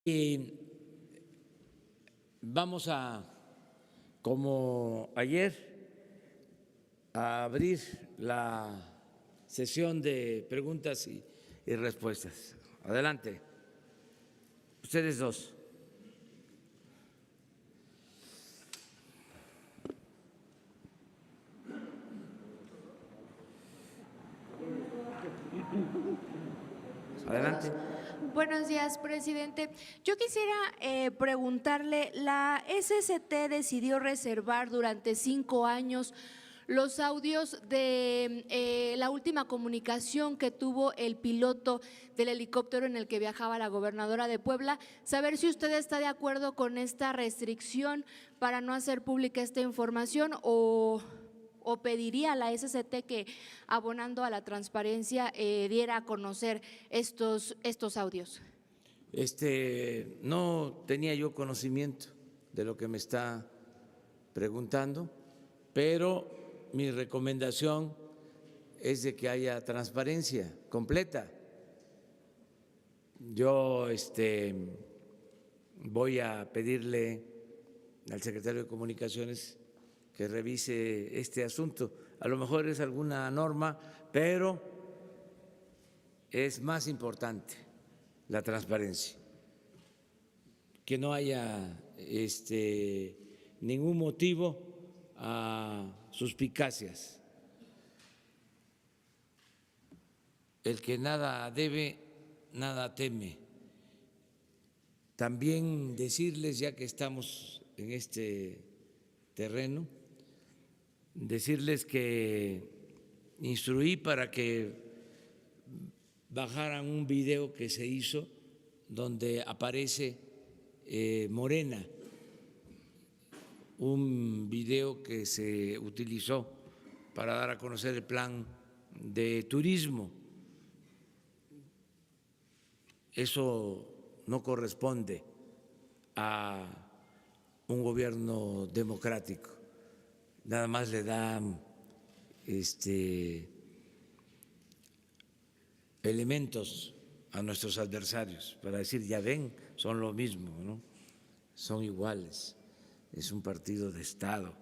Y vamos a, como ayer, a abrir la sesión de preguntas y respuestas. Adelante. Ustedes dos. Adelante. Buenos días, presidente. Yo quisiera preguntarle, la SST decidió reservar durante 5 años los audios de la última comunicación que tuvo el piloto del helicóptero en el que viajaba la gobernadora de Puebla. Saber si usted está de acuerdo con esta restricción para no hacer pública esta información o pediría a la SST que, abonando a la transparencia, diera a conocer estos audios. No tenía yo conocimiento de lo que me está preguntando, pero mi recomendación es de que haya transparencia completa. Yo voy a pedirle al secretario de Comunicaciones que revise este asunto. A lo mejor es alguna norma, pero es más importante la transparencia, que no haya ningún motivo a suspicacias. El que nada debe, nada teme. También decirles, ya que estamos en este terreno, decirles que instruí para que bajaran un video que se hizo donde aparece Morena, un video que se utilizó para dar a conocer el plan de turismo. Eso no corresponde a un gobierno democrático. Nada más le da elementos a nuestros adversarios para decir, ya ven, son lo mismo, ¿no? Son iguales. Es un partido de Estado,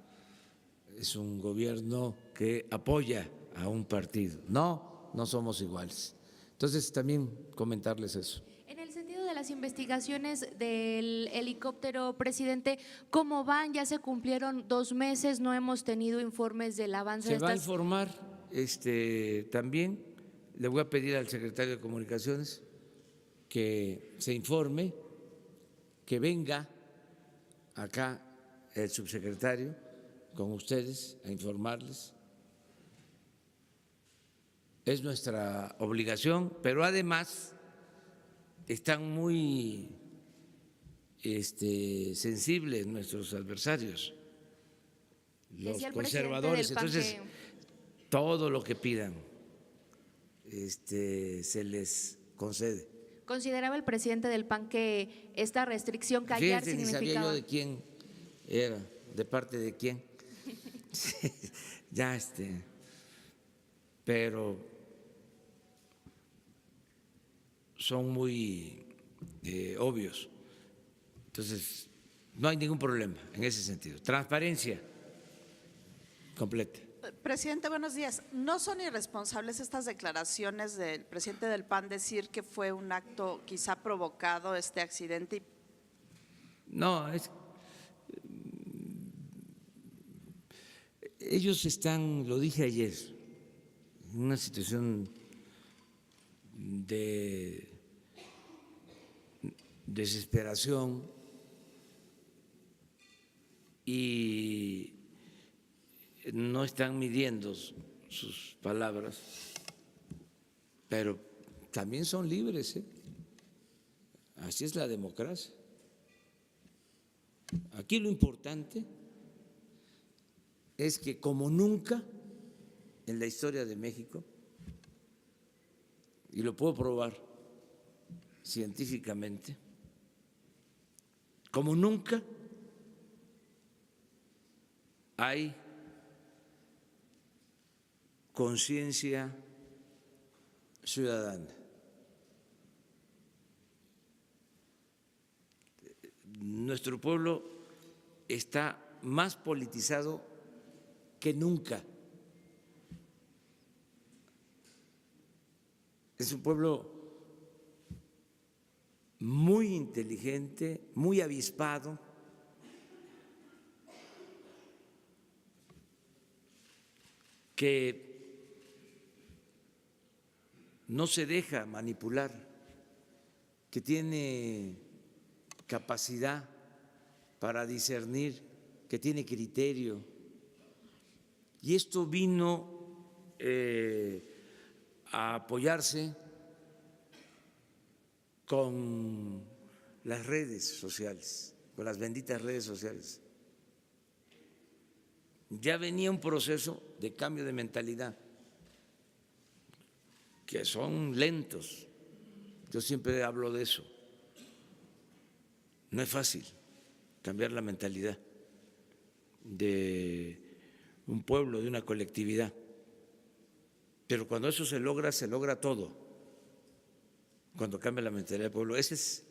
es un gobierno que apoya a un partido. No, no somos iguales. Entonces, también comentarles eso. En el sentido de las investigaciones del helicóptero, presidente, ¿cómo van? Ya se cumplieron 2 meses, no hemos tenido informes del avance. Se va a informar también. Le voy a pedir al secretario de Comunicaciones que se informe, que venga acá el subsecretario con ustedes a informarles. Es nuestra obligación, pero además están muy sensibles nuestros adversarios, los conservadores. Entonces, todo lo que pidan se les concede. ¿Consideraba el presidente del PAN que esta restricción que ayer significaba? Ni sabía yo de quién era, de parte de quién. Ya pero son muy obvios. Entonces, no hay ningún problema en ese sentido. Transparencia completa. Presidente, buenos días. ¿No son irresponsables estas declaraciones del presidente del PAN decir que fue un acto quizá provocado este accidente? No, ellos están, lo dije ayer, en una situación de desesperación y no están midiendo sus palabras, pero también son libres, ¿eh? Así es la democracia. Aquí lo importante es que, como nunca en la historia de México, y lo puedo probar científicamente, como nunca hay conciencia ciudadana. nuestro pueblo está más politizado que nunca. Es un pueblo muy inteligente, muy avispado, que no se deja manipular, que tiene capacidad para discernir, que tiene criterio. Y esto vino a apoyarse con las redes sociales, con las benditas redes sociales. Ya venía un proceso de cambio de mentalidad, que son lentos. Yo siempre hablo de eso. No es fácil cambiar la mentalidad de un pueblo, de una colectividad. Pero cuando eso se logra todo. Cuando cambia la mentalidad del pueblo, esa es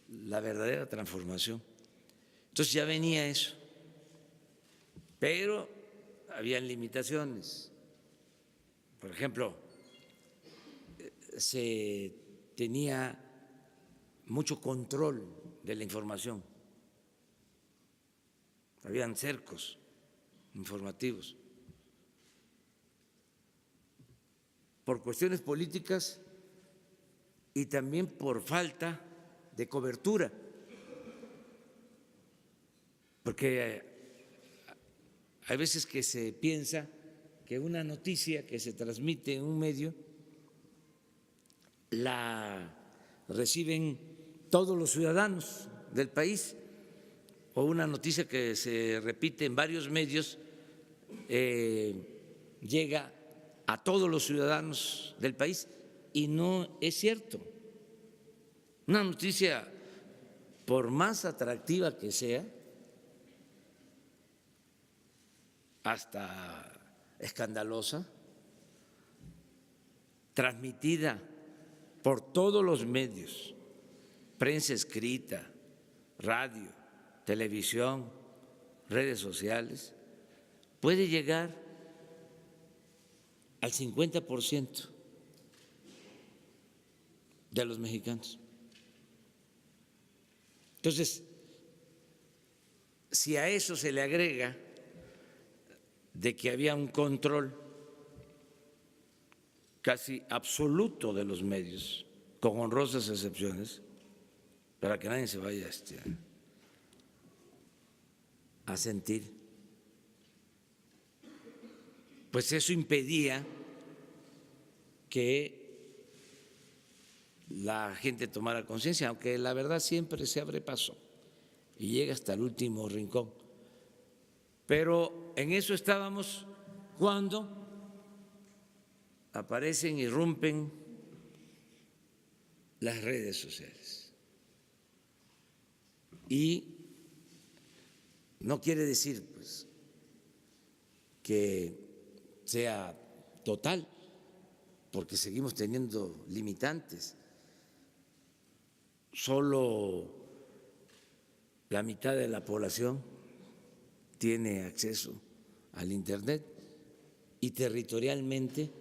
la verdadera transformación. Entonces ya venía eso, pero había limitaciones. Por ejemplo, se tenía mucho control de la información, habían cercos informativos. Por cuestiones políticas y también por falta de cobertura, porque hay veces que se piensa que una noticia que se transmite en un medio la reciben todos los ciudadanos del país, o una noticia que se repite en varios medios llega a todos los ciudadanos del país, y no es cierto. Una noticia, por más atractiva que sea, hasta escandalosa, transmitida por todos los medios, prensa escrita, radio, televisión, redes sociales, puede llegar al 50% de los mexicanos. Entonces, si a eso se le agrega de que había un control casi absoluto de los medios, con honrosas excepciones, para que nadie se vaya a sentir, pues eso impedía que la gente tomara conciencia, aunque la verdad siempre se abre paso y llega hasta el último rincón. Pero en eso estábamos cuando aparecen, irrumpen las redes sociales. Y no quiere decir pues que sea total, porque seguimos teniendo limitantes. Solo la mitad de la población tiene acceso al Internet, y territorialmente,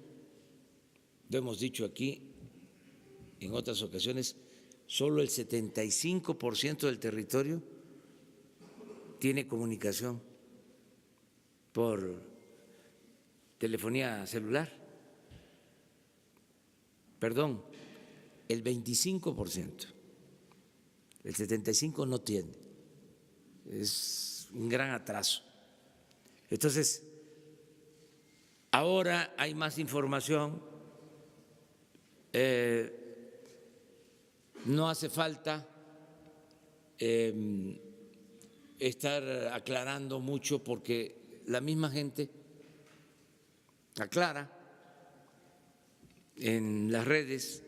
lo hemos dicho aquí en otras ocasiones, solo el 75% del territorio tiene comunicación por telefonía celular. Perdón, el 25%. El 75% no tiene. Es un gran atraso. Entonces, ahora hay más información, no hace falta estar aclarando mucho, porque la misma gente aclara en las redes.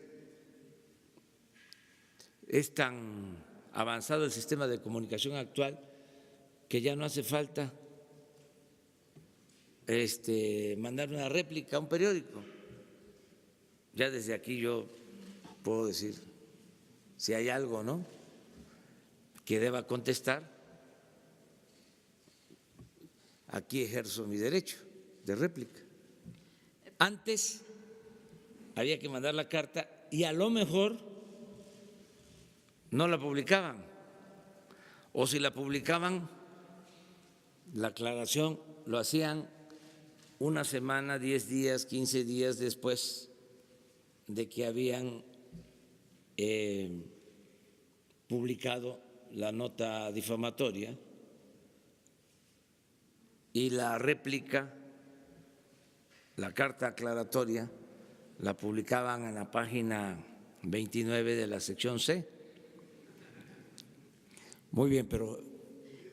Es tan avanzado el sistema de comunicación actual que ya no hace falta mandar una réplica a un periódico. Ya desde aquí yo puedo decir si hay algo, ¿no?, que deba contestar, aquí ejerzo mi derecho de réplica. Antes había que mandar la carta y a lo mejor no la publicaban, o si la publicaban, la aclaración lo hacían una semana, 10 días, 15 días después de que habían publicado la nota difamatoria, y la réplica, la carta aclaratoria, la publicaban en la página 29 de la sección C. Muy bien, pero…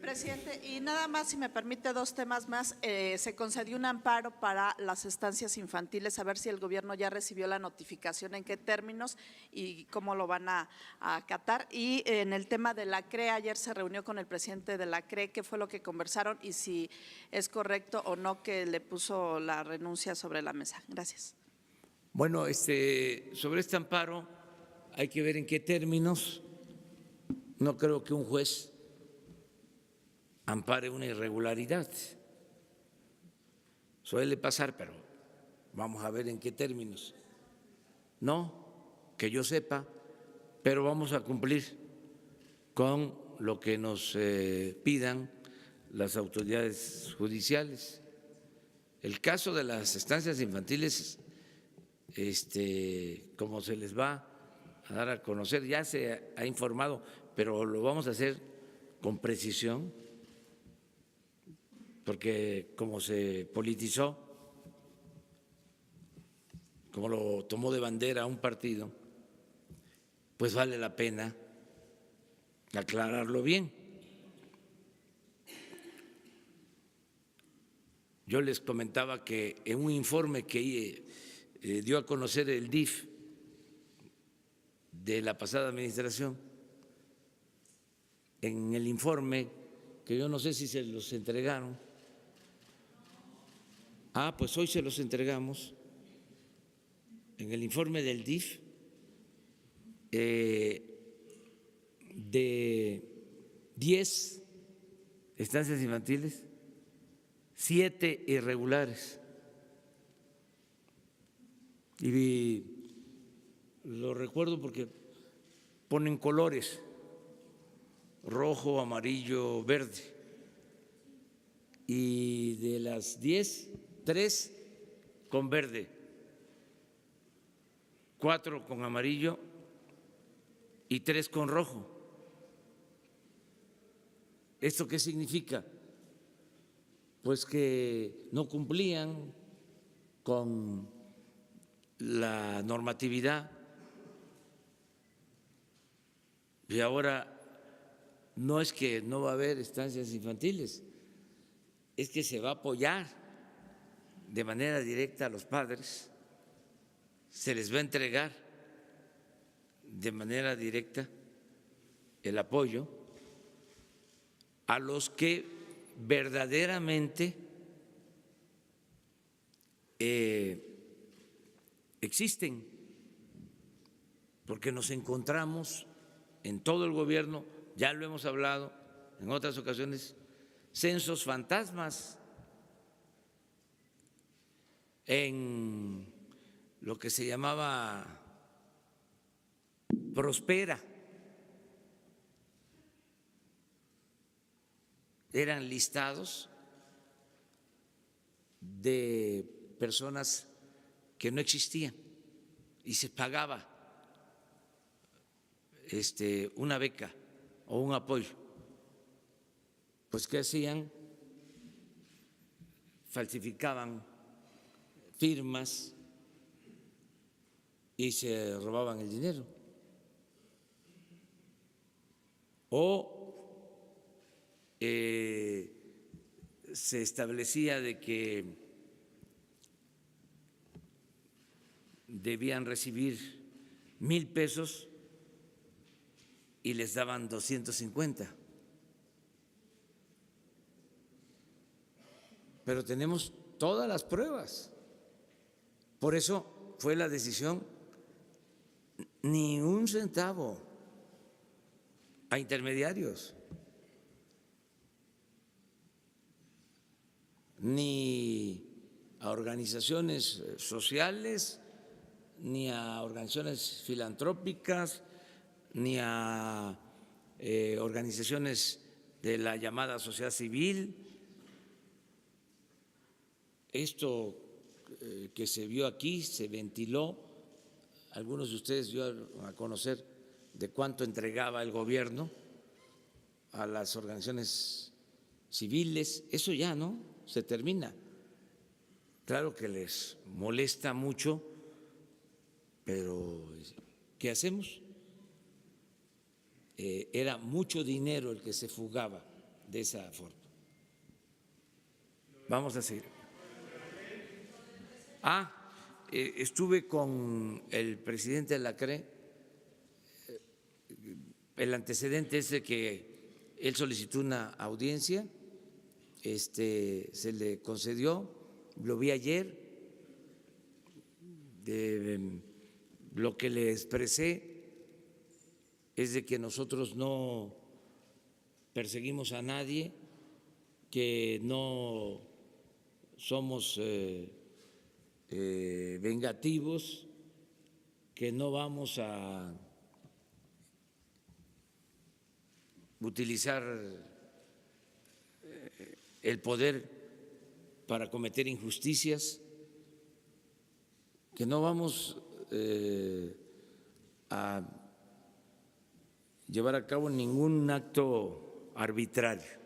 Presidente, y nada más, si me permite, dos temas más. Se concedió un amparo para las estancias infantiles, a ver si el gobierno ya recibió la notificación, en qué términos y cómo lo van a acatar. Y en el tema de la CRE, ayer se reunió con el presidente de la CRE, ¿qué fue lo que conversaron y si es correcto o no que le puso la renuncia sobre la mesa? Gracias. Bueno, sobre este amparo hay que ver en qué términos. No creo que un juez ampare una irregularidad. Suele pasar, pero vamos a ver en qué términos. No, que yo sepa, pero vamos a cumplir con lo que nos pidan las autoridades judiciales. El caso de las estancias infantiles, como se les va a dar a conocer, ya se ha informado, pero lo vamos a hacer con precisión, porque como se politizó, como lo tomó de bandera un partido, pues vale la pena aclararlo bien. Yo les comentaba que en un informe que dio a conocer el DIF de la pasada administración, en el informe, que yo no sé si se los entregaron, pues hoy se los entregamos, en el informe del DIF, de 10 estancias infantiles, 7 irregulares. Y lo recuerdo porque ponen colores: rojo, amarillo, verde. Y de las 10, 3 con verde, 4 con amarillo y 3 con rojo. ¿Esto qué significa? Pues que no cumplían con la normatividad, y ahora no es que no va a haber estancias infantiles, es que se va a apoyar de manera directa a los padres, se les va a entregar de manera directa el apoyo a los que verdaderamente existen, porque nos encontramos en todo el gobierno, ya lo hemos hablado en otras ocasiones, censos fantasmas en lo que se llamaba Prospera. Eran listados de personas que no existían y se pagaba una beca o un apoyo. Pues ¿qué hacían? Falsificaban firmas y se robaban el dinero. O se establecía de que debían recibir 1,000 pesos y les daban 250. Pero tenemos todas las pruebas. Por eso fue la decisión, ni un centavo a intermediarios, ni a organizaciones sociales, ni a organizaciones filantrópicas, ni a organizaciones de la llamada sociedad civil. Esto que se vio aquí se ventiló, algunos de ustedes dio a conocer de cuánto entregaba el gobierno a las organizaciones civiles. Eso ya no se termina. Claro que les molesta mucho, pero ¿qué hacemos? Era mucho dinero el que se fugaba de esa forma. Vamos a seguir. Estuve con el presidente de la CRE. El antecedente es de que él solicitó una audiencia, se le concedió, lo vi ayer, lo que le expresé es de que nosotros no perseguimos a nadie, que no somos vengativos, que no vamos a utilizar el poder para cometer injusticias, que no vamos a llevar a cabo ningún acto arbitrario.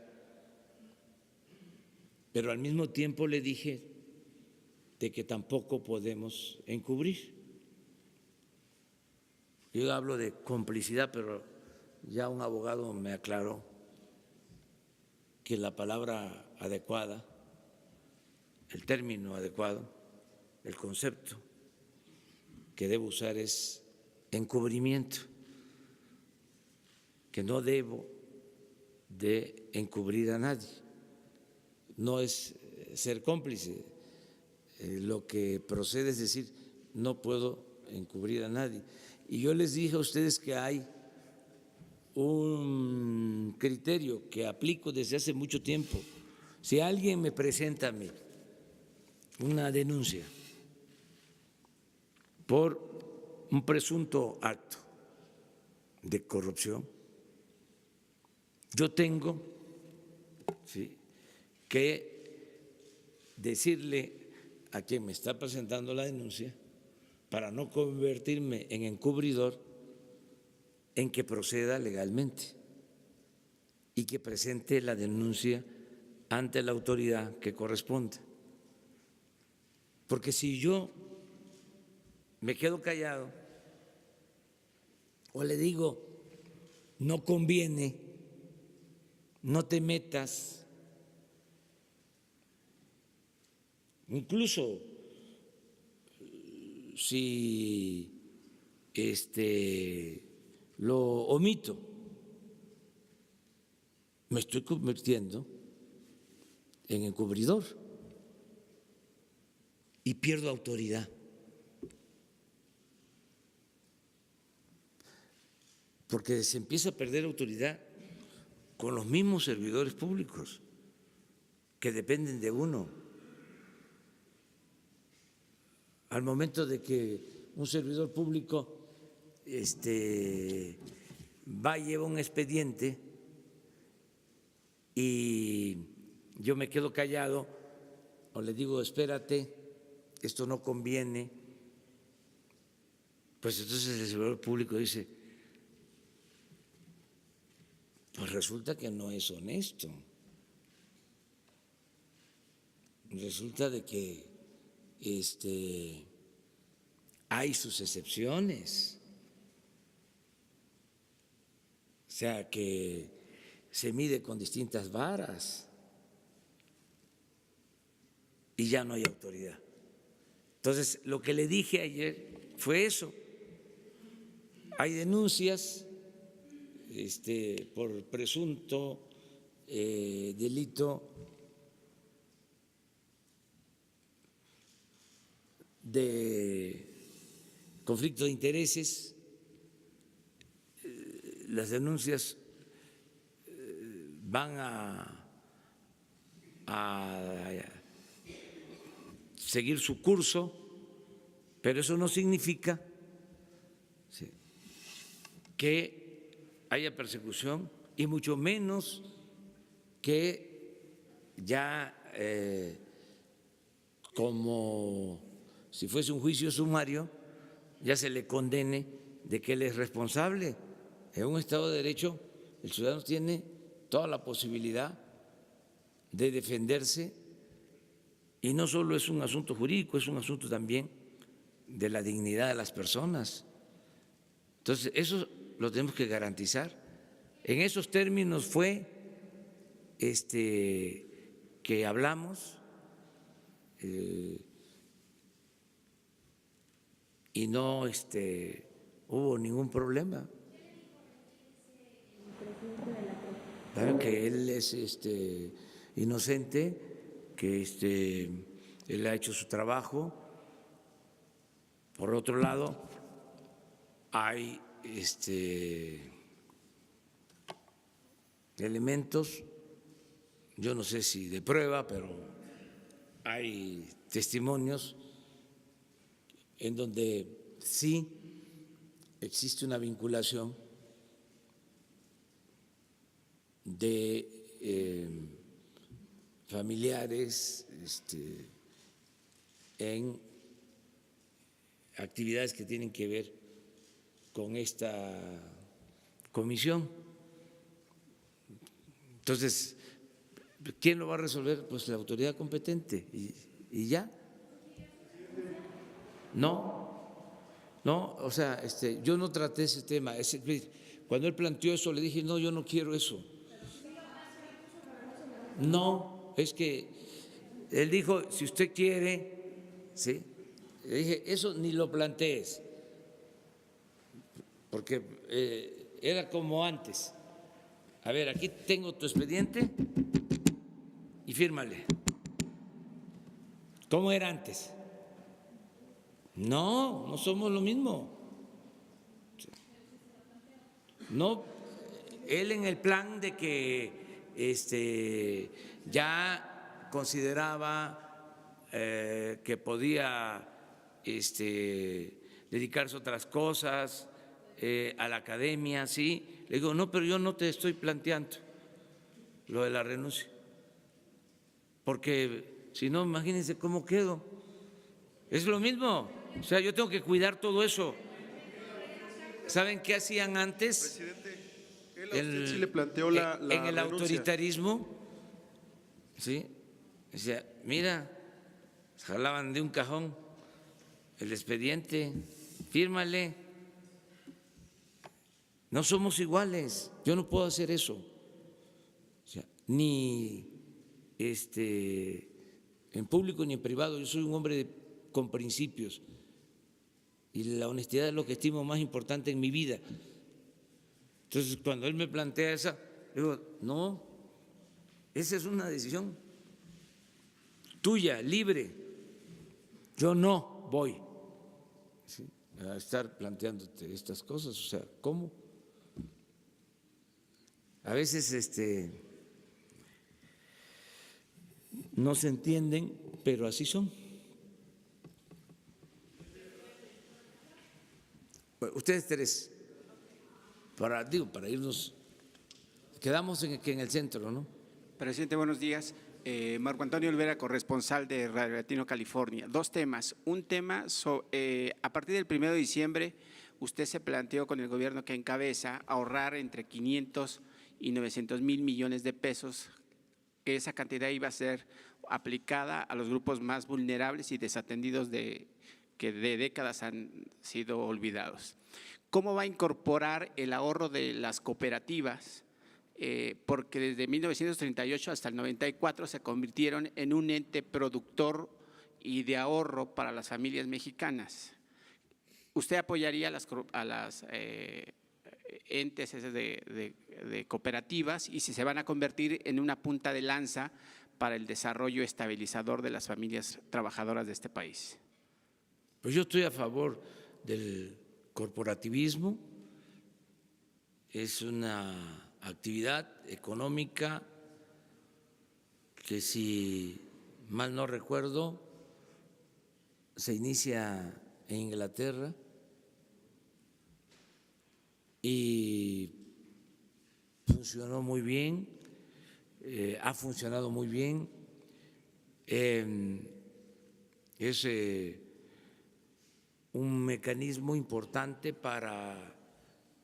Pero al mismo tiempo le dije de que tampoco podemos encubrir. Yo hablo de complicidad, pero ya un abogado me aclaró que la palabra adecuada, el término adecuado, el concepto que debo usar es encubrimiento, que no debo de encubrir a nadie, no es ser cómplice, lo que procede es decir, no puedo encubrir a nadie. Y yo les dije a ustedes que hay un criterio que aplico desde hace mucho tiempo. Si alguien me presenta a mí una denuncia por un presunto acto de corrupción, yo tengo que decirle a quien me está presentando la denuncia, para no convertirme en encubridor, en que proceda legalmente y que presente la denuncia ante la autoridad que corresponde. Porque si yo me quedo callado o le digo, no conviene, no te metas, incluso si lo omito, me estoy convirtiendo en encubridor y pierdo autoridad. Porque se empieza a perder autoridad con los mismos servidores públicos que dependen de uno. Al momento de que un servidor público va y lleva un expediente y yo me quedo callado o le digo, espérate, esto no conviene, pues entonces el servidor público dice, pues resulta que no es honesto, resulta de que hay sus excepciones, o sea que se mide con distintas varas y ya no hay autoridad. Entonces, lo que le dije ayer fue eso. Hay denuncias por presunto delito de conflicto de intereses. Las denuncias van a seguir su curso, pero eso no significa que haya persecución y mucho menos que ya como si fuese un juicio sumario ya se le condene de que él es responsable. En un Estado de Derecho el ciudadano tiene toda la posibilidad de defenderse y no solo es un asunto jurídico, es un asunto también de la dignidad de las personas. Entonces, eso lo tenemos que garantizar. En esos términos fue que hablamos y no hubo ningún problema. Claro que él es inocente, que él ha hecho su trabajo. Por otro lado, hay elementos, yo no sé si de prueba, pero hay testimonios en donde sí existe una vinculación de familiares en actividades que tienen que ver con esta comisión. Entonces, ¿quién lo va a resolver? Pues la autoridad competente y ya. No, o sea, yo no traté ese tema. Cuando él planteó eso, le dije, no, yo no quiero eso. No, es que él dijo, si usted quiere, ¿sí? Le dije, eso ni lo plantees, porque era como antes. A ver, aquí tengo tu expediente y fírmale. ¿Cómo era antes? No somos lo mismo. No, él en el plan de que ya consideraba que podía dedicarse a otras cosas, a la academia, sí. Le digo, no, pero yo no te estoy planteando lo de la renuncia, porque si no, imagínense cómo quedo. Es lo mismo, o sea, yo tengo que cuidar todo eso. ¿Saben qué hacían antes? Presidente, él a usted sí le planteó la en el renuncia. autoritarismo, ¿sí? Decía, mira, jalaban de un cajón el expediente, fírmale. No somos iguales, yo no puedo hacer eso. O sea, ni en público ni en privado, yo soy un hombre con principios. Y la honestidad es lo que estimo más importante en mi vida. Entonces, cuando él me plantea esa, digo, no, esa es una decisión tuya, libre. Yo no voy, ¿sí?, a estar planteándote estas cosas. O sea, ¿cómo? A veces no se entienden, pero así son. Ustedes tres, para irnos, quedamos en el centro, ¿no? Presidente, buenos días. Marco Antonio Olvera, corresponsal de Radio Latino, California. Dos temas. Un tema, a partir del 1 de diciembre, usted se planteó con el gobierno que encabeza ahorrar entre 500 y 900 mil millones de pesos, que esa cantidad iba a ser aplicada a los grupos más vulnerables y desatendidos que de décadas han sido olvidados. ¿Cómo va a incorporar el ahorro de las cooperativas? Porque desde 1938 hasta el 94 se convirtieron en un ente productor y de ahorro para las familias mexicanas. ¿Usted apoyaría a las entes de cooperativas y si se van a convertir en una punta de lanza para el desarrollo estabilizador de las familias trabajadoras de este país? Pues yo estoy a favor del corporativismo, es una actividad económica que, si mal no recuerdo, se inicia en Inglaterra y funcionó muy bien, ha funcionado muy bien. Es un mecanismo importante para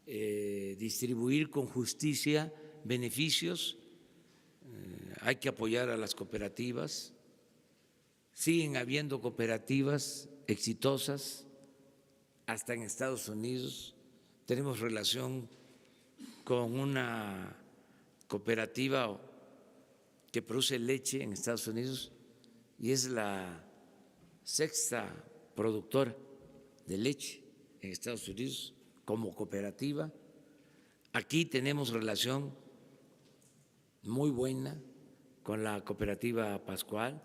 distribuir con justicia beneficios. Hay que apoyar a las cooperativas. Siguen habiendo cooperativas exitosas, hasta en Estados Unidos. Tenemos relación con una cooperativa que produce leche en Estados Unidos y es la sexta productora de leche en Estados Unidos como cooperativa. Aquí tenemos relación muy buena con la cooperativa Pascual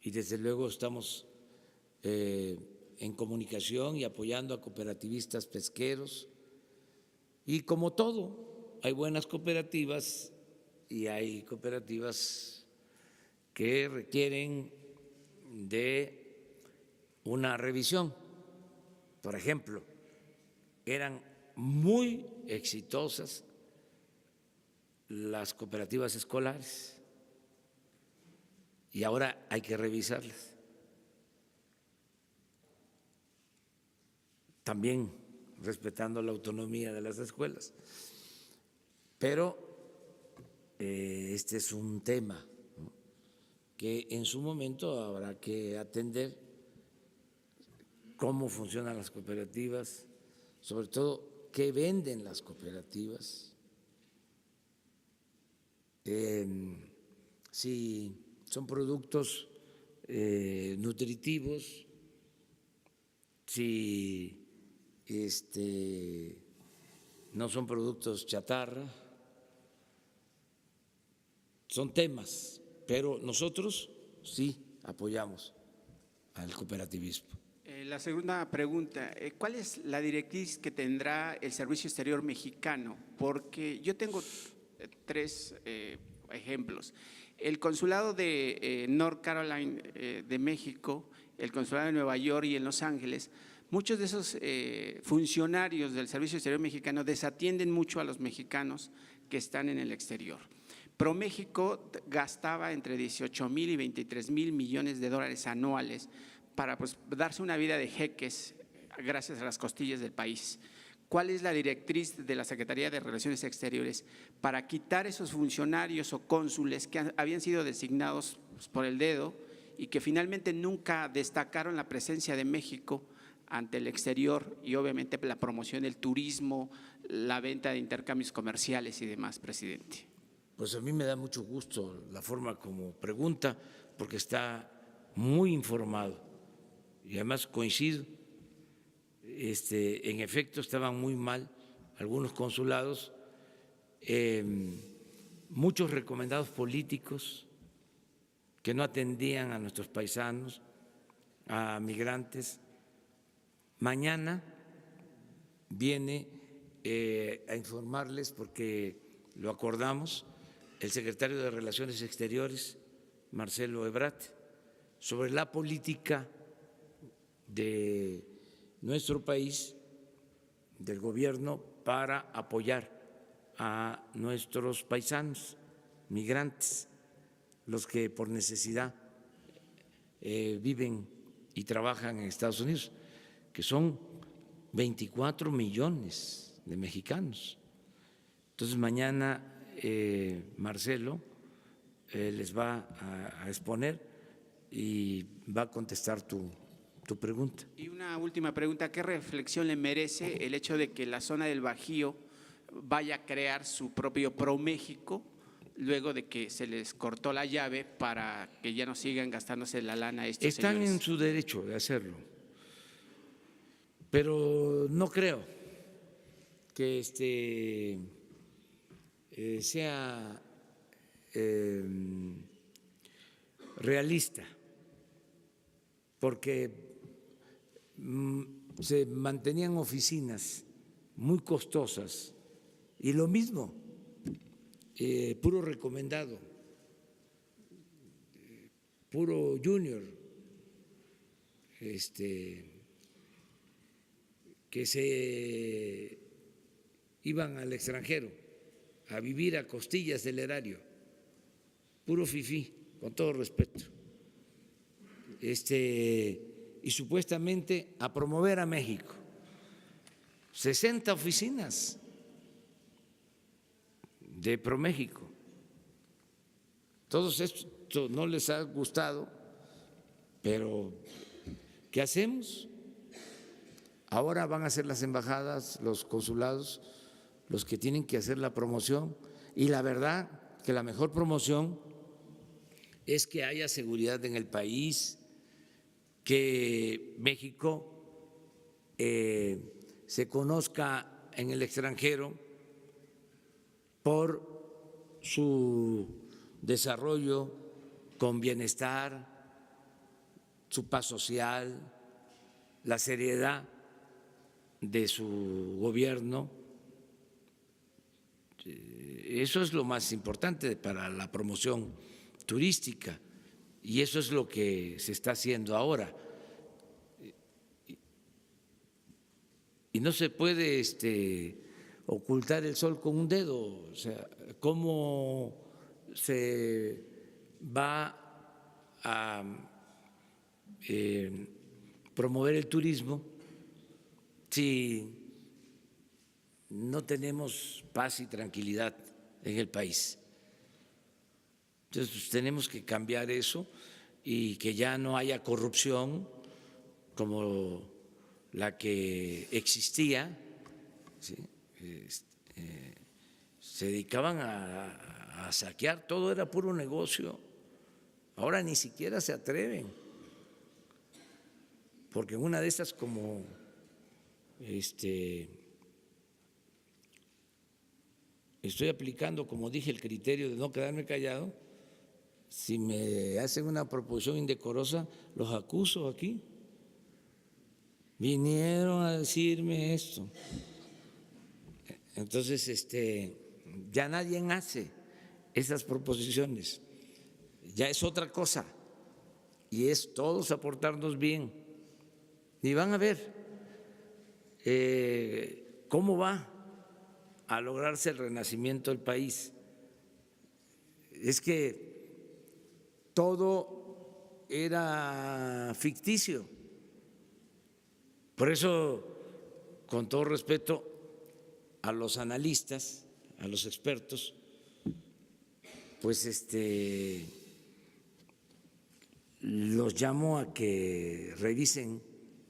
y desde luego estamos en comunicación y apoyando a cooperativistas pesqueros. Y como todo, hay buenas cooperativas y hay cooperativas que requieren de una revisión. Por ejemplo, eran muy exitosas las cooperativas escolares y ahora hay que revisarlas. También respetando la autonomía de las escuelas. Pero este es un tema, ¿no?, que en su momento habrá que atender, cómo funcionan las cooperativas, sobre todo qué venden las cooperativas, si son productos nutritivos, si no son productos chatarra. Son temas, pero nosotros sí apoyamos al cooperativismo. La segunda pregunta, ¿cuál es la directriz que tendrá el Servicio Exterior mexicano? Porque yo tengo tres ejemplos. El consulado de North Carolina de México, el consulado de Nueva York y en Los Ángeles, muchos de esos funcionarios del Servicio Exterior mexicano desatienden mucho a los mexicanos que están en el exterior. ProMéxico gastaba entre 18,000 y 23,000 millones de dólares anuales para darse una vida de jeques gracias a las costillas del país. ¿Cuál es la directriz de la Secretaría de Relaciones Exteriores para quitar esos funcionarios o cónsules que habían sido designados por el dedo y que finalmente nunca destacaron la presencia de México ante el exterior y obviamente la promoción del turismo, la venta de intercambios comerciales y demás, presidente? Pues a mí me da mucho gusto la forma como pregunta, porque está muy informado y además coincido. En efecto, estaban muy mal algunos consulados, muchos recomendados políticos que no atendían a nuestros paisanos, a migrantes. Mañana viene a informarles, porque lo acordamos, el secretario de Relaciones Exteriores, Marcelo Ebrard, sobre la política de nuestro país, del gobierno, para apoyar a nuestros paisanos migrantes, los que por necesidad viven y trabajan en Estados Unidos, que son 24 millones de mexicanos. Entonces mañana Marcelo les va a exponer y va a contestar tu pregunta. Y una última pregunta, ¿qué reflexión le merece el hecho de que la zona del Bajío vaya a crear su propio ProMéxico luego de que se les cortó la llave para que ya no sigan gastándose la lana estos Están señores? en su derecho de hacerlo, pero no creo que sea realista, porque se mantenían oficinas muy costosas y lo mismo puro recomendado, puro junior, que se iban al extranjero a vivir a costillas del erario, puro fifí, con todo respeto, y supuestamente a promover a México. 60 oficinas de ProMéxico. Todos esto no les ha gustado, pero ¿qué hacemos? Ahora van a ser las embajadas, los consulados, los que tienen que hacer la promoción, y la verdad que la mejor promoción es que haya seguridad en el país, que México se conozca en el extranjero por su desarrollo con bienestar, su paz social, la seriedad de su gobierno. Eso es lo más importante para la promoción turística y eso es lo que se está haciendo ahora. Y no se puede ocultar el sol con un dedo. O sea, ¿cómo se va a promover el turismo si no tenemos paz y tranquilidad en el país? Entonces, pues, tenemos que cambiar eso y que ya no haya corrupción como la que existía, ¿sí? Se dedicaban a saquear, todo era puro negocio. Ahora ni siquiera se atreven, porque en una de estas, como estoy aplicando, como dije, el criterio de no quedarme callado, si me hacen una proposición indecorosa, los acuso aquí. Vinieron a decirme esto. Entonces, ya nadie hace esas proposiciones, ya es otra cosa, y es todos aportarnos bien. Y van a ver cómo va a lograrse el renacimiento del país. Es que todo era ficticio. Por eso, con todo respeto a los analistas, a los expertos, pues los llamo a que revisen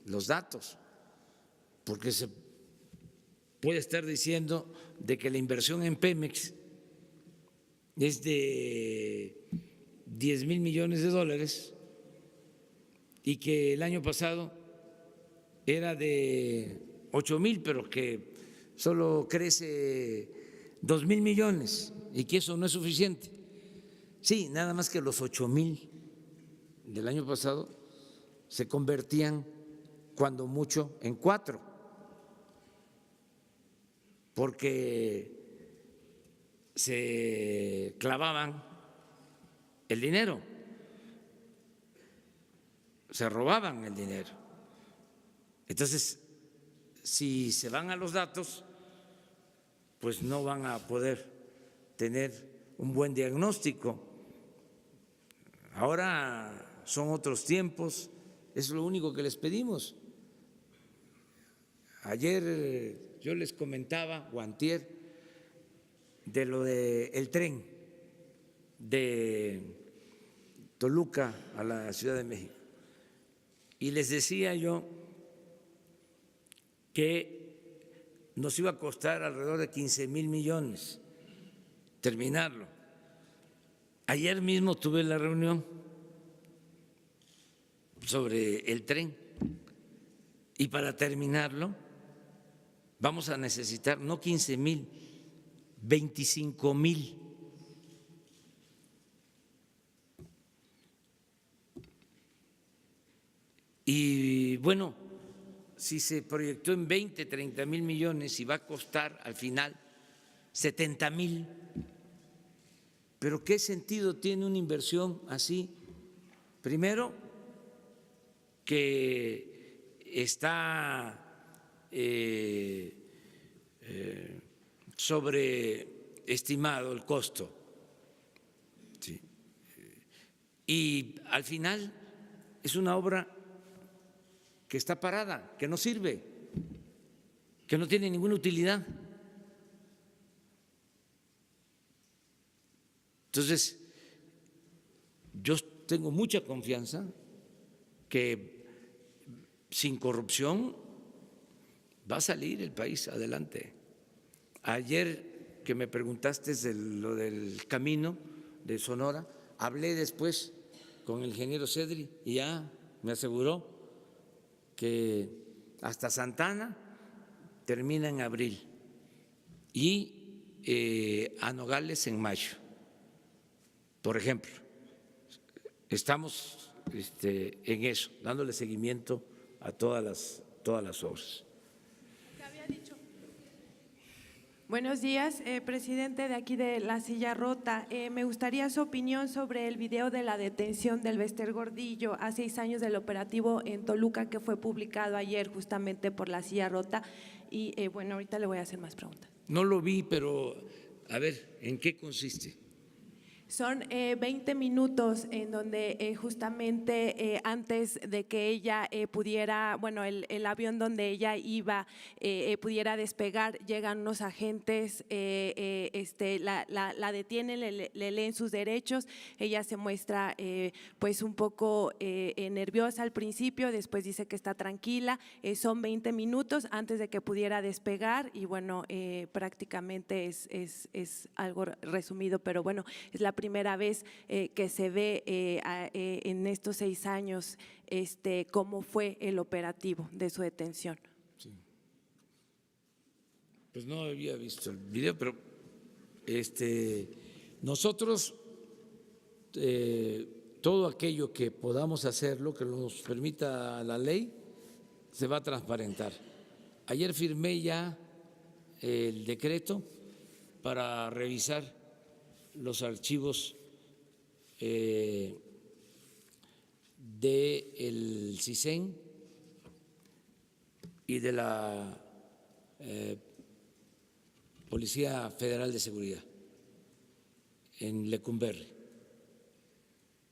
los datos, porque se puede estar diciendo de que la inversión en Pemex es de 10,000 millones de dólares y que el año pasado era de 8,000, pero que solo crece 2,000 millones y que eso no es suficiente. Sí, nada más que los 8,000 del año pasado se convertían cuando mucho en 4, porque se clavaban el dinero, se robaban el dinero. Entonces, si se van a los datos, pues no van a poder tener un buen diagnóstico. Ahora son otros tiempos, es lo único que les pedimos. Ayer yo les comentaba, o antier, de lo del tren de Toluca a la Ciudad de México. Y les decía yo que nos iba a costar alrededor de 15,000 millones terminarlo. Ayer mismo tuve la reunión sobre el tren y para terminarlo vamos a necesitar no 15,000, 25,000. Y bueno, si se proyectó en 20, 30,000 millones y va a costar al final 70,000, Pero ¿qué sentido tiene una inversión así? Primero, que está sobreestimado el costo. Sí. Y al final es una obra que está parada, que no sirve, que no tiene ninguna utilidad. Entonces, yo tengo mucha confianza que sin corrupción va a salir el país adelante. Ayer que me preguntaste de lo del camino de Sonora, hablé después con el ingeniero Cedri y ya me aseguró que hasta Santana termina en abril y a Nogales en mayo. Por ejemplo, estamos en eso, dándole seguimiento a todas las obras. Buenos días, presidente de aquí de La Silla Rota. Me gustaría su opinión sobre el video de la detención del Bester Gordillo a 6 años del operativo en Toluca que fue publicado ayer justamente por La Silla Rota. Y bueno, ahorita le voy a hacer más preguntas. No lo vi, pero a ver, ¿en qué consiste? Son 20 minutos en donde justamente antes de que ella pudiera, bueno, el avión donde ella iba pudiera despegar, llegan unos agentes, la detienen, le leen sus derechos, ella se muestra pues un poco nerviosa al principio, después dice que está tranquila, son 20 minutos antes de que pudiera despegar y bueno, prácticamente es algo resumido, pero bueno, es la primera vez que se ve en estos 6 años cómo fue el operativo de su detención. Sí. Pues no había visto el video, pero nosotros todo aquello que podamos hacerlo, que nos permita la ley, se va a transparentar. Ayer firmé ya el decreto para revisar los archivos del CISEN y de la Policía Federal de Seguridad en Lecumberri.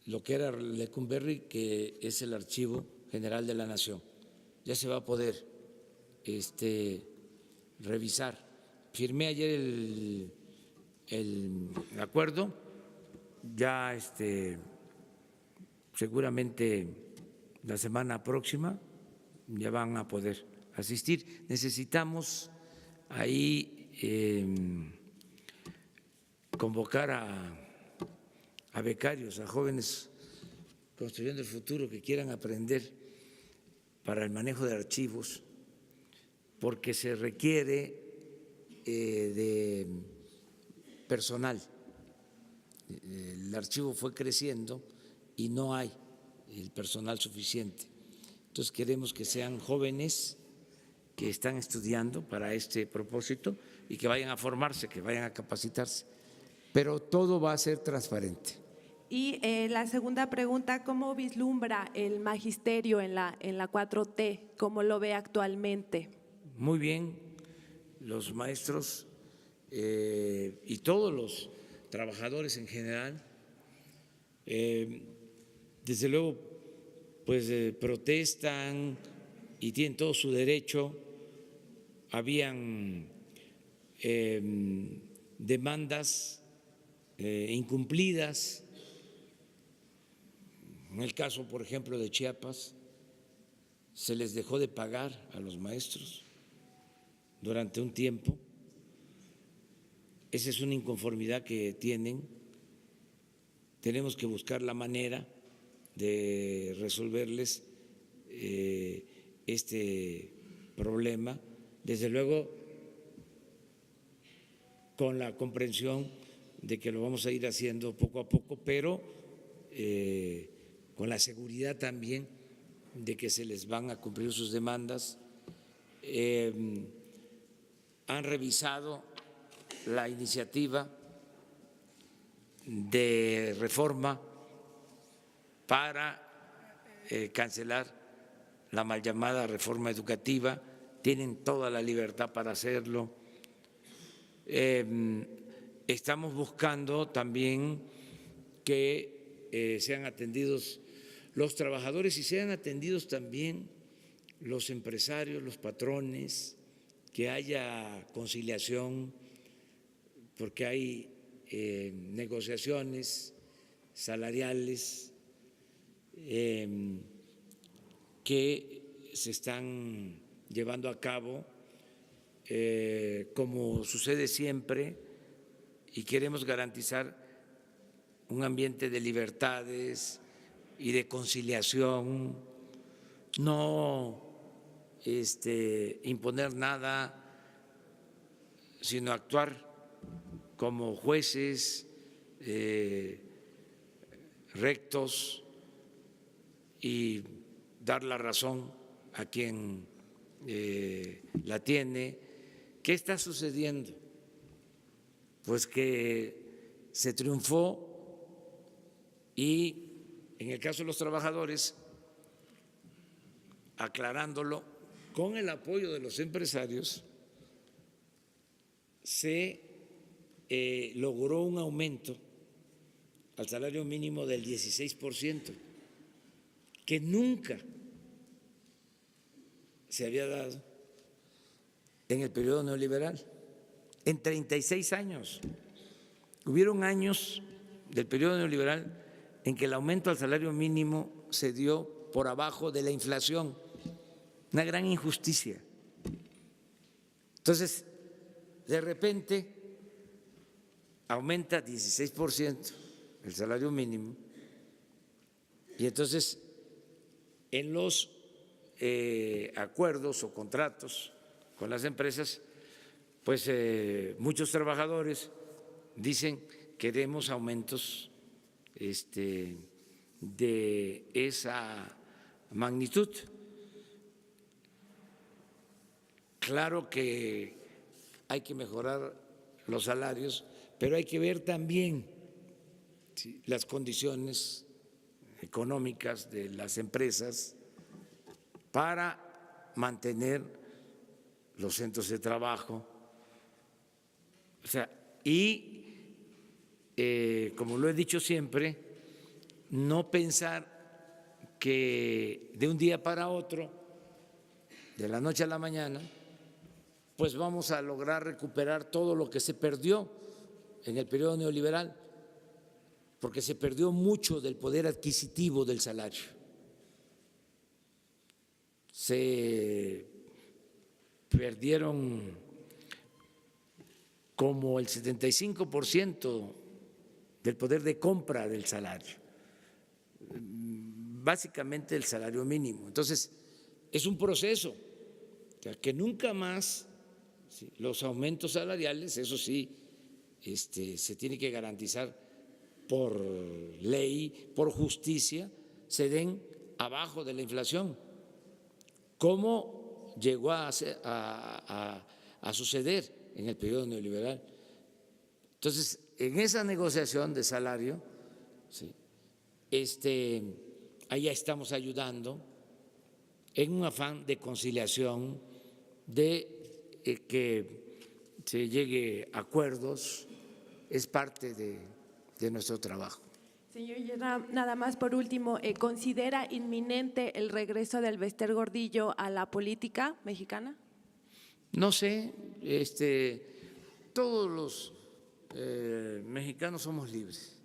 Lo que era Lecumberri, que es el Archivo General de la Nación. Ya se va a poder revisar. Firmé ayer el acuerdo, ya seguramente la semana próxima ya van a poder asistir. Necesitamos ahí convocar a becarios, a jóvenes construyendo el futuro que quieran aprender para el manejo de archivos, porque se requiere de personal. El archivo fue creciendo y no hay el personal suficiente. Entonces queremos que sean jóvenes que están estudiando para este propósito y que vayan a formarse, que vayan a capacitarse. Pero todo va a ser transparente. Y la segunda pregunta, ¿cómo vislumbra el magisterio en la 4T? ¿Cómo lo ve actualmente? Muy bien, los maestros y todos los trabajadores en general, desde luego, pues protestan y tienen todo su derecho. Habían demandas incumplidas. En el caso, por ejemplo, de Chiapas, se les dejó de pagar a los maestros durante un tiempo. Esa es una inconformidad que tienen. Tenemos que buscar la manera de resolverles este problema, desde luego con la comprensión de que lo vamos a ir haciendo poco a poco, pero con la seguridad también de que se les van a cumplir sus demandas. Han revisado la iniciativa de reforma para cancelar la mal llamada reforma educativa, tienen toda la libertad para hacerlo. Estamos buscando también que sean atendidos los trabajadores y sean atendidos también los empresarios, los patrones, que haya conciliación, porque hay negociaciones salariales que se están llevando a cabo, como sucede siempre, y queremos garantizar un ambiente de libertades y de conciliación, no imponer nada, sino actuar como jueces rectos y dar la razón a quien la tiene. ¿Qué está sucediendo? Pues que se triunfó y en el caso de los trabajadores, aclarándolo, con el apoyo de los empresarios, se logró un aumento al salario mínimo del 16%, que nunca se había dado en el periodo neoliberal, en 36 años. Hubieron años del periodo neoliberal en que el aumento al salario mínimo se dio por abajo de la inflación, una gran injusticia. Entonces, de repente, aumenta 16% el salario mínimo y entonces en los acuerdos o contratos con las empresas, pues muchos trabajadores dicen queremos aumentos de esa magnitud. Claro que hay que mejorar los salarios, pero hay que ver también las condiciones económicas de las empresas para mantener los centros de trabajo. O sea, y como lo he dicho siempre, no pensar que de un día para otro, de la noche a la mañana, pues vamos a lograr recuperar todo lo que se perdió en el periodo neoliberal, porque se perdió mucho del poder adquisitivo del salario. Se perdieron como el 75% del poder de compra del salario, básicamente el salario mínimo. Entonces, es un proceso, o sea, que nunca más los aumentos salariales, eso sí, se tiene que garantizar por ley, por justicia, se den abajo de la inflación, como llegó a suceder en el periodo neoliberal. Entonces, en esa negociación de salario, allá estamos ayudando en un afán de conciliación, de que se llegue a acuerdos, es parte de nuestro trabajo. Señor Yerram, nada más por último, ¿considera inminente el regreso del Bester Gordillo a la política mexicana? No sé, todos los mexicanos somos libres,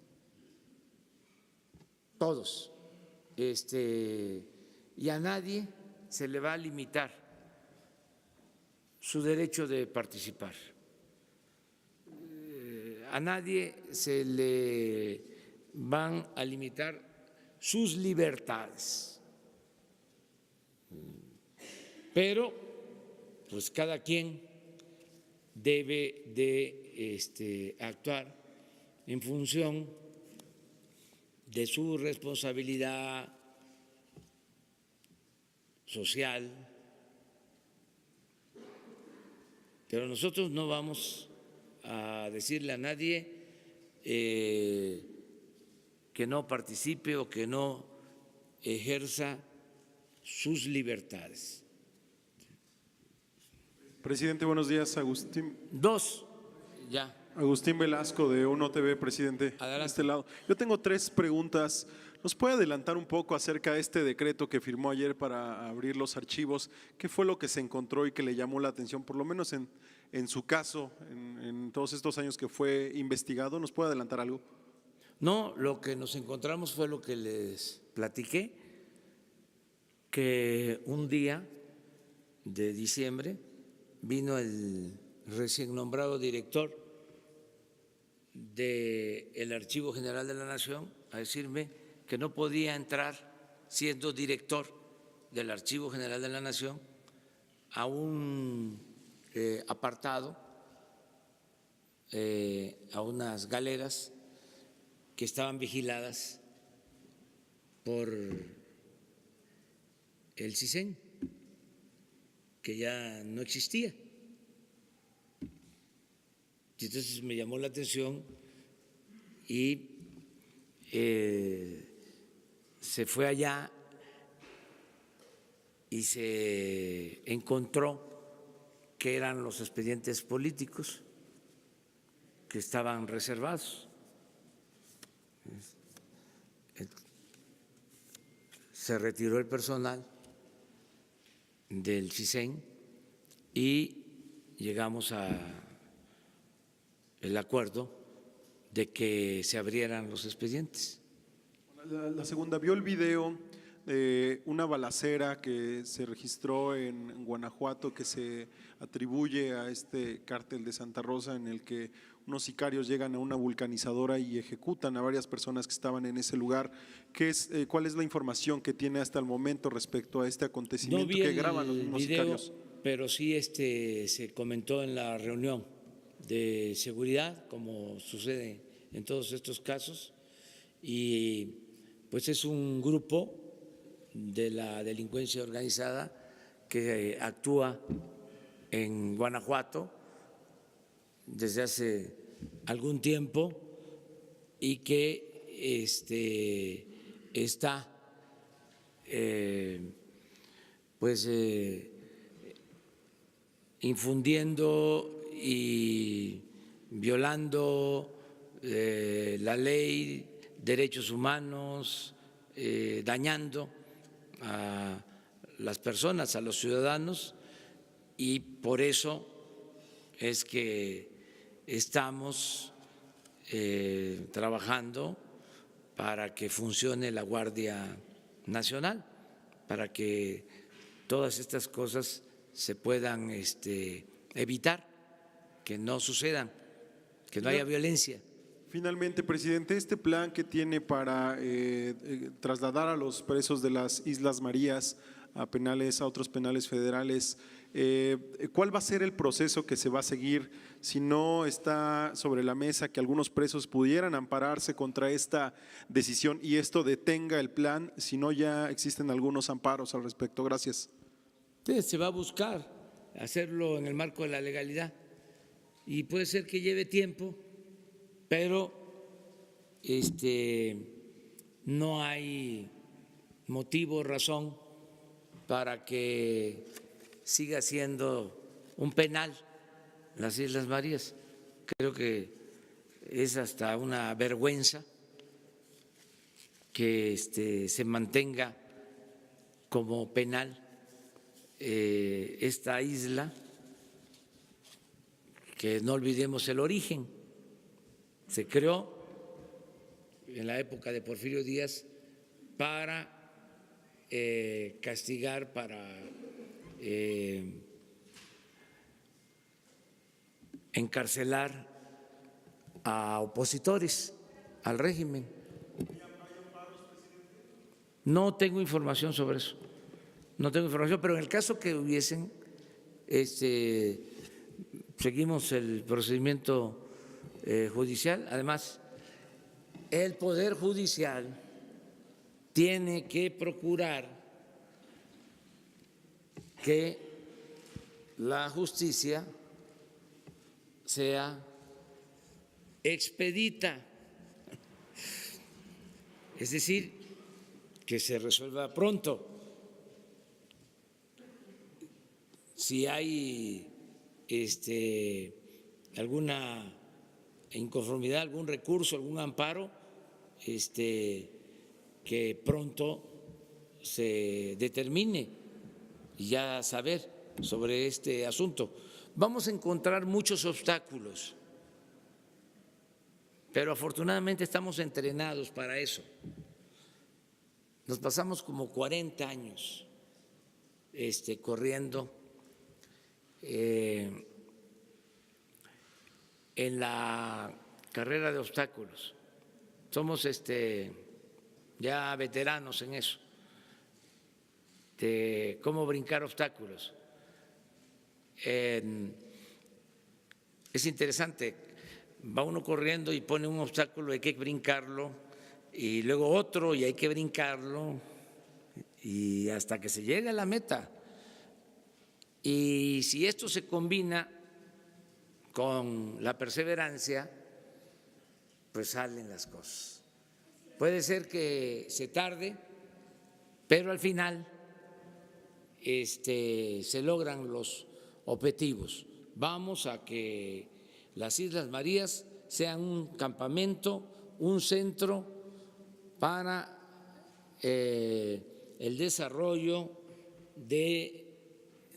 todos, y a nadie se le va a limitar su derecho de participar. A nadie se le van a limitar sus libertades, pero pues cada quien debe de actuar en función de su responsabilidad social, pero nosotros no vamos a decirle a nadie que no participe o que no ejerza sus libertades. Presidente, buenos días. Dos, ya. Agustín Velasco de Uno TV, presidente. Adelante. De este lado. Yo tengo 3 preguntas. ¿Nos puede adelantar un poco acerca de este decreto que firmó ayer para abrir los archivos? ¿Qué fue lo que se encontró y que le llamó la atención, por lo menos en su caso, en todos estos años que fue investigado? ¿Nos puede adelantar algo? No, lo que nos encontramos fue lo que les platiqué, que un día de diciembre vino el recién nombrado director del Archivo General de la Nación a decirme que no podía entrar, siendo director del Archivo General de la Nación, a un apartado, a unas galeras que estaban vigiladas por el CISEN, que ya no existía. Y entonces me llamó la atención y se fue allá y se encontró que eran los expedientes políticos que estaban reservados. Se retiró el personal del CISEN y llegamos al acuerdo de que se abrieran los expedientes. La segunda, ¿vio el video de una balacera que se registró en Guanajuato que se atribuye a este cártel de Santa Rosa, en el que unos sicarios llegan a una vulcanizadora y ejecutan a varias personas que estaban en ese lugar? ¿Cuál es la información que tiene hasta el momento respecto a este acontecimiento No vi que graban los mismos video, sicarios? pero sí se comentó en la reunión de seguridad, como sucede en todos estos casos, y pues es un grupo de la delincuencia organizada que actúa en Guanajuato desde hace algún tiempo y que está infundiendo y violando la ley, derechos humanos, dañando a las personas, a los ciudadanos, y por eso es que estamos trabajando para que funcione la Guardia Nacional, para que todas estas cosas se puedan evitar, que no sucedan, que no haya violencia. Finalmente, presidente, este plan que tiene para trasladar a los presos de las Islas Marías a otros penales federales, ¿cuál va a ser el proceso que se va a seguir si no está sobre la mesa que algunos presos pudieran ampararse contra esta decisión y esto detenga el plan, si no ya existen algunos amparos al respecto? Gracias. Se va a buscar hacerlo en el marco de la legalidad y puede ser que lleve tiempo, pero no hay motivo o razón para que siga siendo un penal las Islas Marías. Creo que es hasta una vergüenza que se mantenga como penal esta isla, que no olvidemos el origen. Se creó en la época de Porfirio Díaz para castigar, para encarcelar a opositores al régimen. No tengo información sobre eso, no tengo información, pero en el caso que hubiesen, seguimos el procedimiento judicial. Además, el Poder Judicial tiene que procurar que la justicia sea expedita, es decir, que se resuelva pronto. Si hay alguna inconformidad, algún recurso, algún amparo, que pronto se determine y ya saber sobre este asunto. Vamos a encontrar muchos obstáculos, pero afortunadamente estamos entrenados para eso. Nos pasamos como 40 años corriendo en la carrera de obstáculos. Somos ya veteranos en eso, de cómo brincar obstáculos. Es interesante, va uno corriendo y pone un obstáculo, hay que brincarlo, y luego otro y hay que brincarlo, y hasta que se llegue a la meta. Y si esto se combina con la perseverancia, pues salen las cosas. Puede ser que se tarde, pero al final se logran los objetivos. Vamos a que las Islas Marías sean un campamento, un centro para el desarrollo de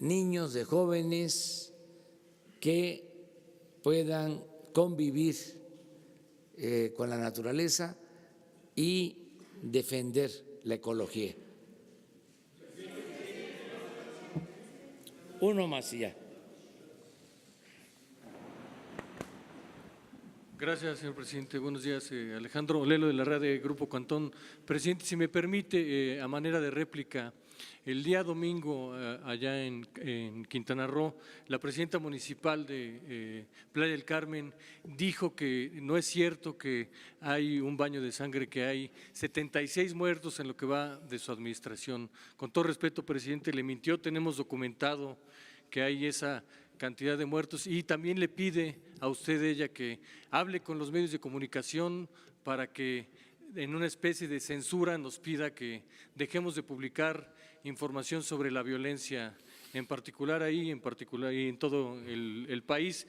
niños, de jóvenes que puedan convivir con la naturaleza y defender la ecología. Uno más y ya. Gracias, señor presidente. Buenos días. Alejandro Olelo, de la red de Grupo Cantón. Presidente, si me permite, a manera de réplica, el día domingo, allá en Quintana Roo, la presidenta municipal de Playa del Carmen dijo que no es cierto que hay un baño de sangre, que hay 76 muertos en lo que va de su administración. Con todo respeto, presidente, le mintió, tenemos documentado que hay esa cantidad de muertos, y también le pide a usted, ella, que hable con los medios de comunicación para que en una especie de censura nos pida que dejemos de publicar información sobre la violencia, en particular ahí, en particular y en todo el país.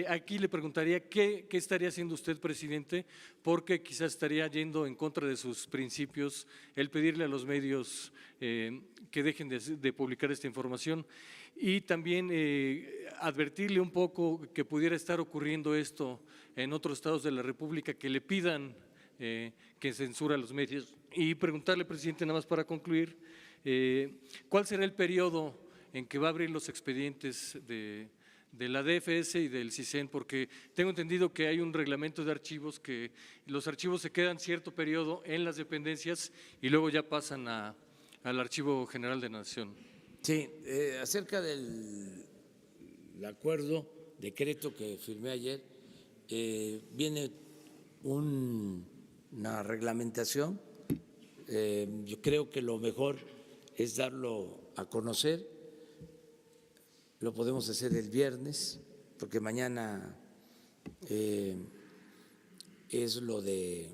Aquí le preguntaría qué estaría haciendo usted, presidente, porque quizás estaría yendo en contra de sus principios el pedirle a los medios que dejen de publicar esta información. Y también advertirle un poco que pudiera estar ocurriendo esto en otros estados de la República, que le pidan que censura a los medios. Y preguntarle, presidente, nada más para concluir, ¿cuál será el periodo en que va a abrir los expedientes de la DFS y del CISEN? Porque tengo entendido que hay un reglamento de archivos, que los archivos se quedan cierto periodo en las dependencias y luego ya pasan al Archivo General de la Nación. Sí, acerca del acuerdo, decreto que firmé ayer, viene una reglamentación. Yo creo que lo mejor es darlo a conocer. Lo podemos hacer el viernes, porque mañana es lo de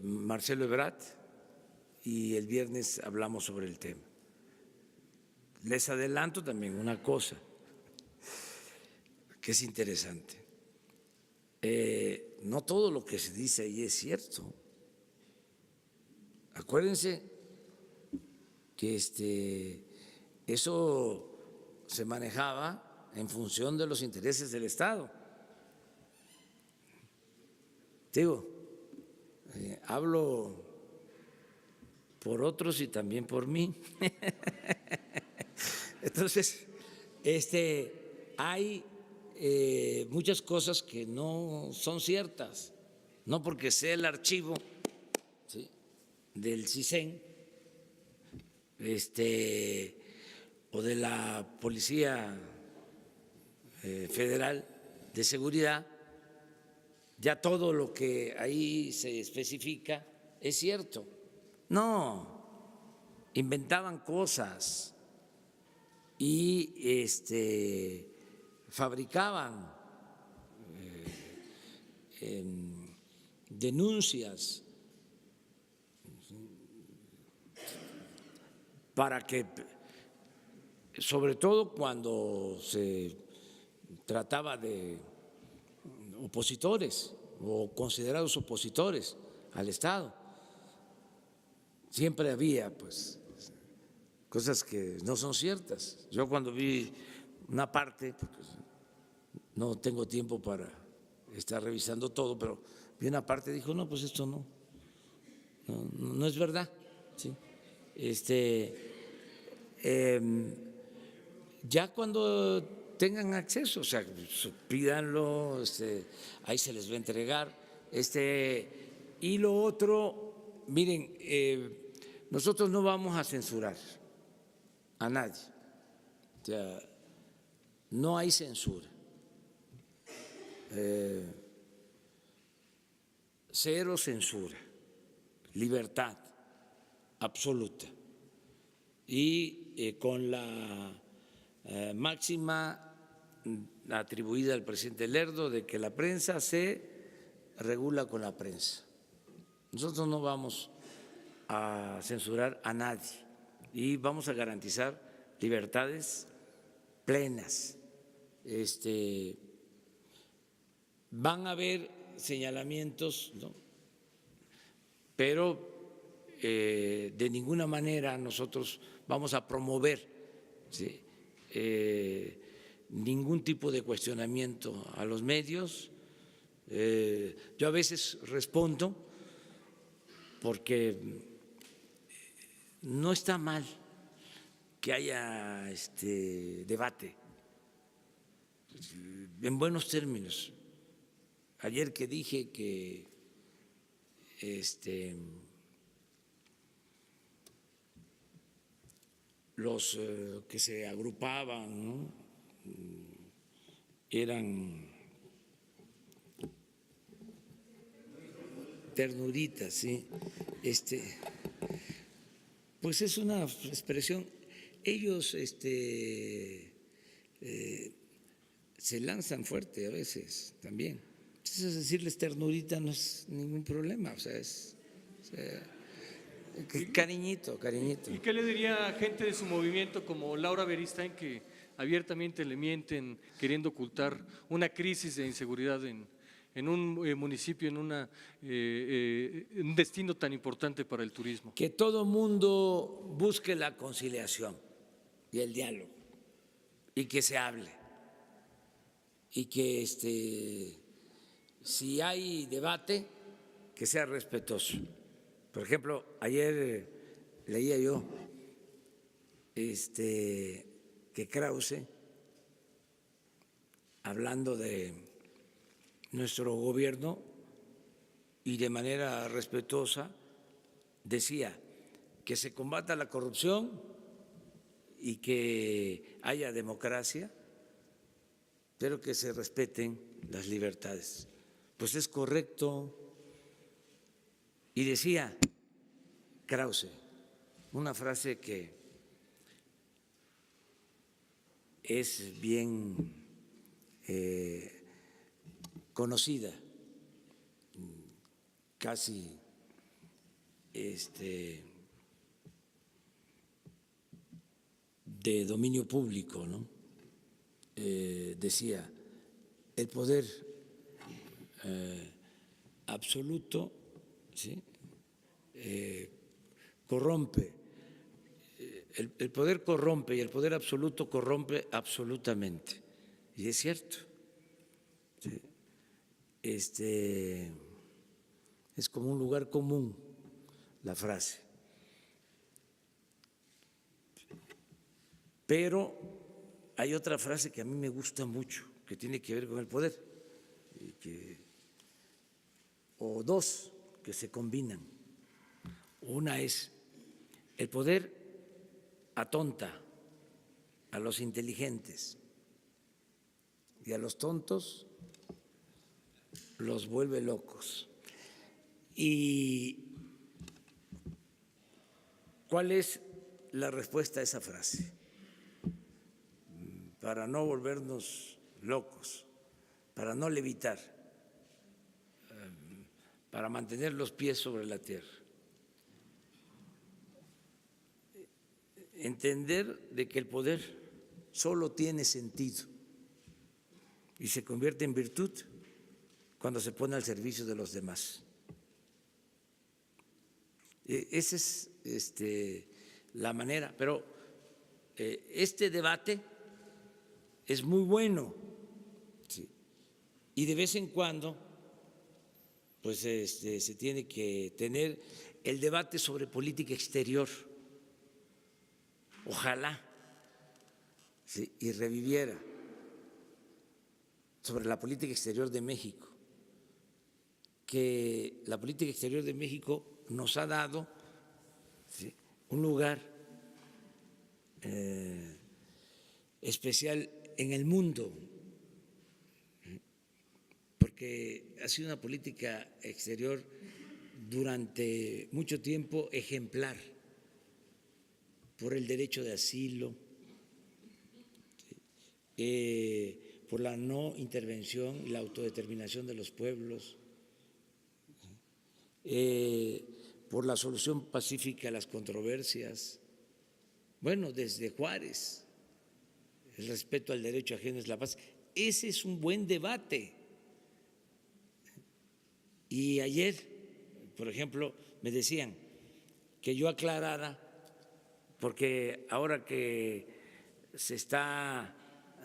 Marcelo Ebrard, y el viernes hablamos sobre el tema. Les adelanto también una cosa que es interesante. No todo lo que se dice ahí es cierto. Acuérdense que eso se manejaba en función de los intereses del Estado. Digo, hablo por otros y también por mí. Entonces, hay muchas cosas que no son ciertas, no porque sea el archivo, ¿sí?, del CISEN o de la Policía Federal de Seguridad, ya todo lo que ahí se especifica es cierto. No, inventaban cosas y fabricaban denuncias para que, sobre todo cuando se trataba de opositores o considerados opositores al Estado, siempre había pues cosas que no son ciertas. Yo cuando vi una parte, pues, no tengo tiempo para estar revisando todo, pero vi una parte y dijo, no, pues esto no es verdad. ¿Sí? Ya cuando tengan acceso, o sea, pídanlo, ahí se les va a entregar. Y lo otro, miren, nosotros no vamos a censurar a nadie, o sea, no hay censura, cero censura, libertad absoluta y con la máxima atribuida al presidente Lerdo de que la prensa se regula con la prensa. Nosotros no vamos a censurar a nadie y vamos a garantizar libertades plenas. Van a haber señalamientos, ¿no? Pero de ninguna manera nosotros vamos a promover, ¿sí?, ningún tipo de cuestionamiento a los medios. Yo a veces respondo porque no está mal que haya debate en buenos términos. Ayer que dije que los que se agrupaban, ¿no?, eran ternuritas, ¿sí? Pues es una expresión. Ellos se lanzan fuerte a veces también. Entonces, decirles ternurita no es ningún problema, o sea, cariñito. ¿Y qué le diría a gente de su movimiento como Laura Beristain, que abiertamente le mienten queriendo ocultar una crisis de inseguridad en un municipio, en un destino tan importante para el turismo? Que todo mundo busque la conciliación y el diálogo y que se hable y que si hay debate que sea respetuoso. Por ejemplo, ayer leía yo que Krause, hablando de nuestro gobierno y de manera respetuosa, decía que se combata la corrupción y que haya democracia, pero que se respeten las libertades. Pues es correcto. Y decía Krause una frase que es bien conocida, casi de dominio público, ¿no? Decía, el poder absoluto, ¿sí?, corrompe, el poder corrompe y el poder absoluto corrompe absolutamente. Y es cierto. ¿Sí? Es como un lugar común la frase. Pero hay otra frase que a mí me gusta mucho, que tiene que ver con el poder, o dos que se combinan. Una es, el poder atonta a los inteligentes y a los tontos los vuelve locos. ¿Y cuál es la respuesta a esa frase? Para no volvernos locos, para no levitar, para mantener los pies sobre la tierra. Entender de que el poder solo tiene sentido y se convierte en virtud cuando se pone al servicio de los demás. Esa es la manera, pero este debate es muy bueno, ¿sí? Y de vez en cuando pues se tiene que tener el debate sobre política exterior. Ojalá, ¿sí?, y reviviera sobre la política exterior de México, que la política exterior de México nos ha dado, ¿sí?, un lugar especial en el mundo, porque ha sido una política exterior durante mucho tiempo ejemplar por el derecho de asilo, por la no intervención y la autodeterminación de los pueblos, por la solución pacífica a las controversias. Bueno, desde Juárez, el respeto al derecho ajeno es la paz. Ese es un buen debate. Y ayer, por ejemplo, me decían que yo aclarara, porque ahora que se está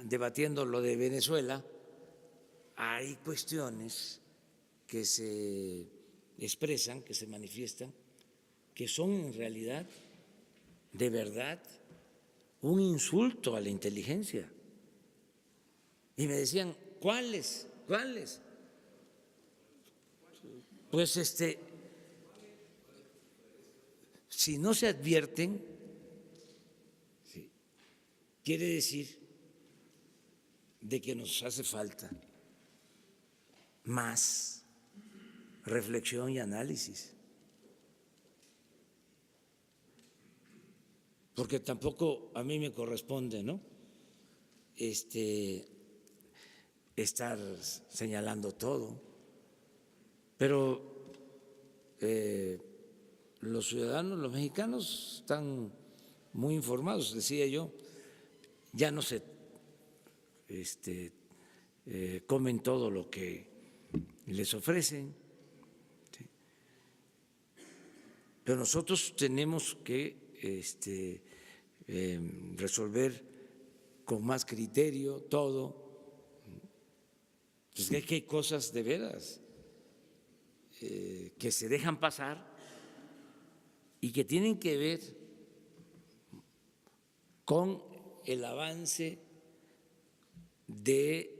debatiendo lo de Venezuela, hay cuestiones que se expresan, que se manifiestan, que son en realidad, de verdad, un insulto a la inteligencia. Y me decían, ¿cuáles? ¿Cuáles? Pues si no se advierten, ¿sí?, quiere decir de que nos hace falta más reflexión y análisis. Porque tampoco a mí me corresponde, ¿no?, estar señalando todo. Pero los ciudadanos, los mexicanos, están muy informados, decía yo, ya no se comen todo lo que les ofrecen, ¿sí?, pero nosotros tenemos que resolver con más criterio todo. Pues es que hay cosas de veras que se dejan pasar y que tienen que ver con el avance de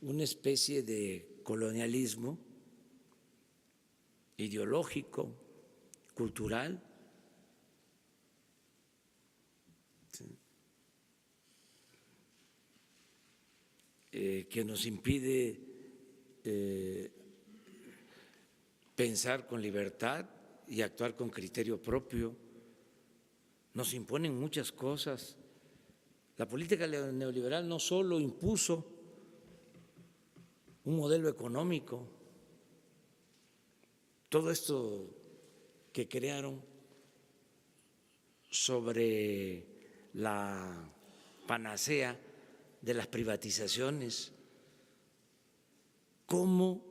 una especie de colonialismo ideológico, cultural, ¿sí?, que nos impide pensar con libertad y actuar con criterio propio. Nos imponen muchas cosas. La política neoliberal no solo impuso un modelo económico, todo esto que crearon sobre la panacea de las privatizaciones, cómo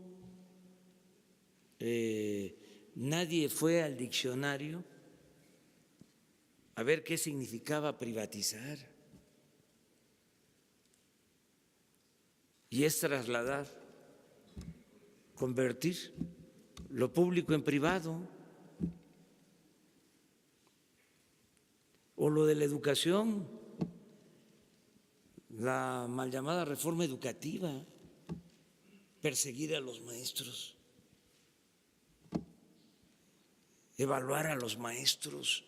nadie fue al diccionario a ver qué significaba privatizar. Y es trasladar, convertir lo público en privado. O lo de la educación, la mal llamada reforma educativa, perseguir a los maestros, evaluar a los maestros.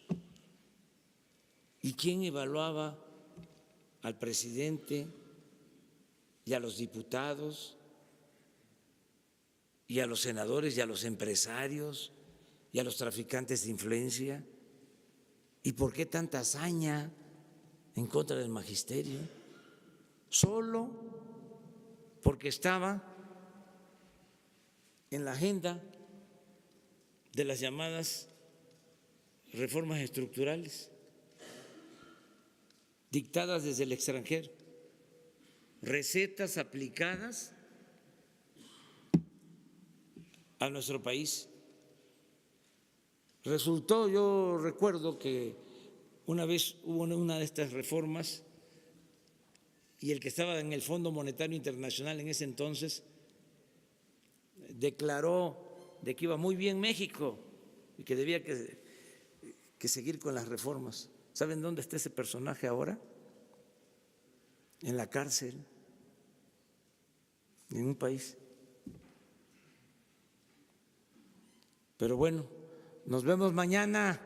¿Y quién evaluaba al presidente y a los diputados y a los senadores y a los empresarios y a los traficantes de influencia? ¿Y por qué tanta hazaña en contra del magisterio? Solo porque estaba en la agenda de las llamadas reformas estructurales dictadas desde el extranjero, recetas aplicadas a nuestro país. Resultó, yo recuerdo que una vez hubo una de estas reformas y el que estaba en el Fondo Monetario Internacional en ese entonces declaró de que iba muy bien México y que debía que seguir con las reformas. ¿Saben dónde está ese personaje ahora? En la cárcel, en un país. Pero bueno, nos vemos mañana.